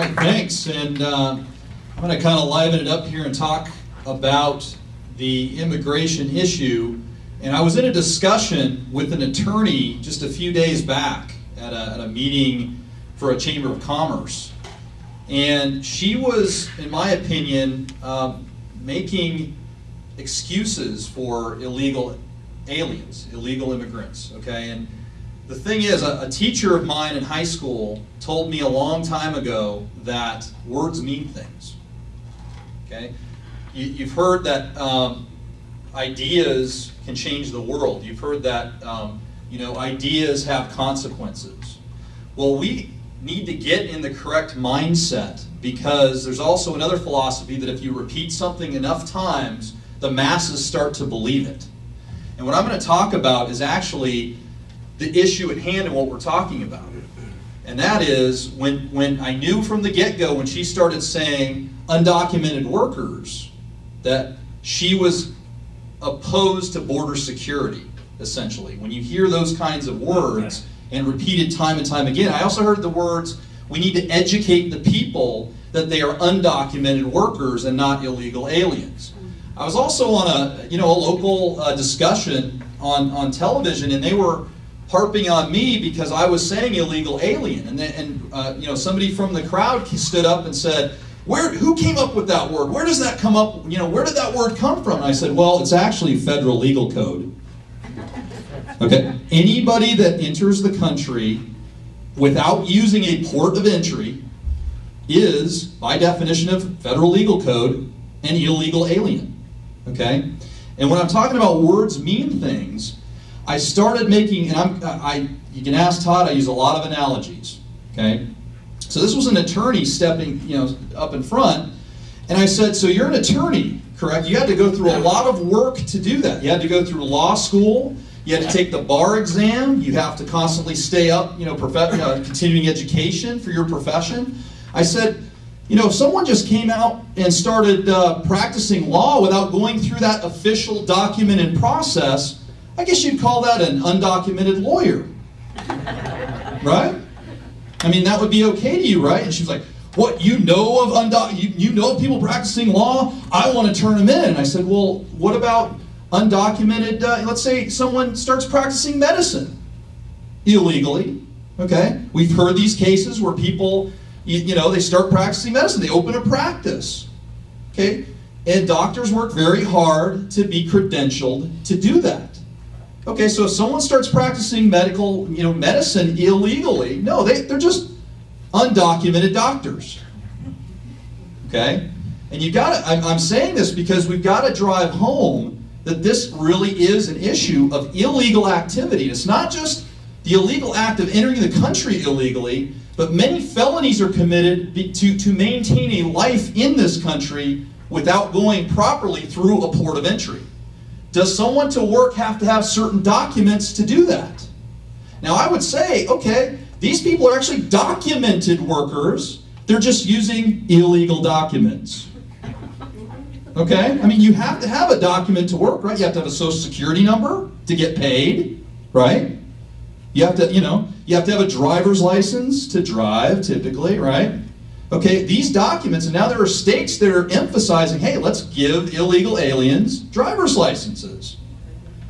right, thanks. And I'm going to kind of liven it up here and talk about the immigration issue. And I was in a discussion with an attorney just a few days back at a meeting for a Chamber of Commerce. And she was, in my opinion, making excuses for illegal aliens, illegal immigrants, okay? And the thing is, a teacher of mine in high school told me a long time ago that words mean things, okay? You've heard that ideas can change the world. You've heard that, ideas have consequences. Well, we need to get in the correct mindset, because there's also another philosophy that if you repeat something enough times, the masses start to believe it. And what I'm going to talk about is actually the issue at hand and what we're talking about. And that is when I knew from the get-go, when she started saying undocumented workers, that she was opposed to border security, essentially. When you hear those kinds of words and repeated time and time again, I also heard the words, we need to educate the people that they are undocumented workers and not illegal aliens. I was also on a local discussion on television, and they were harping on me because I was saying illegal alien, and somebody from the crowd stood up and said, who came up with that word? Where does that come up? Where did that word come from? And I said, well, it's actually federal legal code. Okay, anybody that enters the country without using a port of entry is, by definition of federal legal code, an illegal alien. Okay, and when I'm talking about words mean things, I started making, and you can ask Todd, I use a lot of analogies. Okay, so this was an attorney stepping, up in front, and I said, so you're an attorney, correct? You had to go through a lot of work to do that. You had to go through law school. You had to take the bar exam. You have to constantly stay up, continuing education for your profession. I said, if someone just came out and started practicing law without going through that official documented process, I guess you'd call that an undocumented lawyer, right? I mean, that would be okay to you, right? And she was like, what, you know of people practicing law? I want to turn them in. And I said, well, what about undocumented, let's say someone starts practicing medicine illegally, okay? We've heard these cases where people, they start practicing medicine, they open a practice, okay? And doctors work very hard to be credentialed to do that. Okay, so if someone starts practicing medicine illegally, no, they're just undocumented doctors, okay? And I'm saying this because we've got to drive home that this really is an issue of illegal activity. It's not just the illegal act of entering the country illegally, but many felonies are committed to maintain a life in this country without going properly through a port of entry. Does someone to work have to have certain documents to do that? Now I would say, okay, these people are actually documented workers, they're just using illegal documents. Okay? I mean, you have to have a document to work, right? You have to have a social security number to get paid, right? You have to have a driver's license to drive, typically, right? Okay, these documents, and now there are states that are emphasizing, hey, let's give illegal aliens driver's licenses.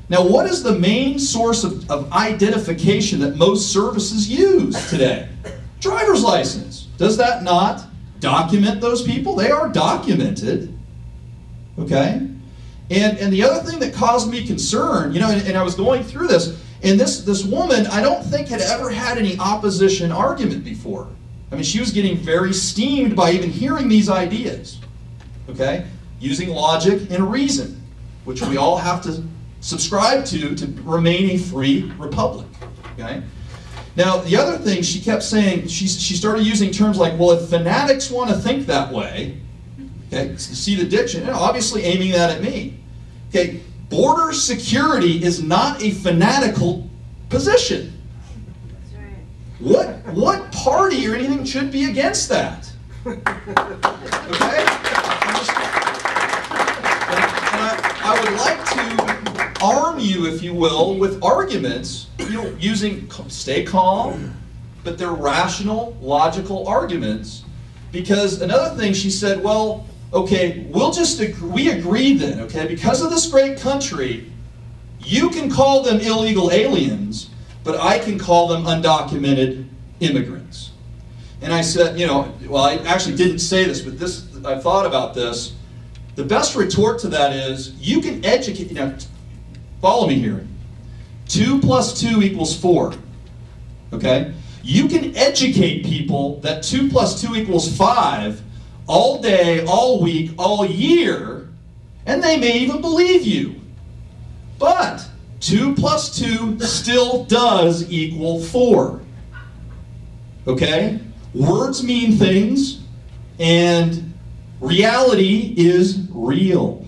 Now, what is the main source of identification that most services use today? Driver's license. Does that not document those people? They are documented. Okay? And the other thing that caused me concern, and I was going through this, and this woman, I don't think had ever had any opposition argument before. I mean, she was getting very steamed by even hearing these ideas. Okay? Using logic and reason, which we all have to subscribe to remain a free republic. Okay? Now, the other thing she kept saying, she started using terms like, well, if fanatics want to think that way, okay, see the diction, and obviously aiming that at me. Okay, border security is not a fanatical position. That's right. What party or anything should be against that? Okay? I would like to arm you, if you will, with arguments, using, stay calm, but they're rational, logical arguments Because another thing she said, well, okay, we agree then, okay, because of this great country, you can call them illegal aliens, but I can call them undocumented immigrants. And I said, you know, well, I actually didn't say this, but I thought about this. The best retort to that is, you can educate, you know, follow me here. 2 + 2 = 4, okay? You can educate people that 2 + 2 = 5 all day, all week, all year, and they may even believe you. But 2 + 2 still does equal 4. Okay? Words mean things, and reality is real.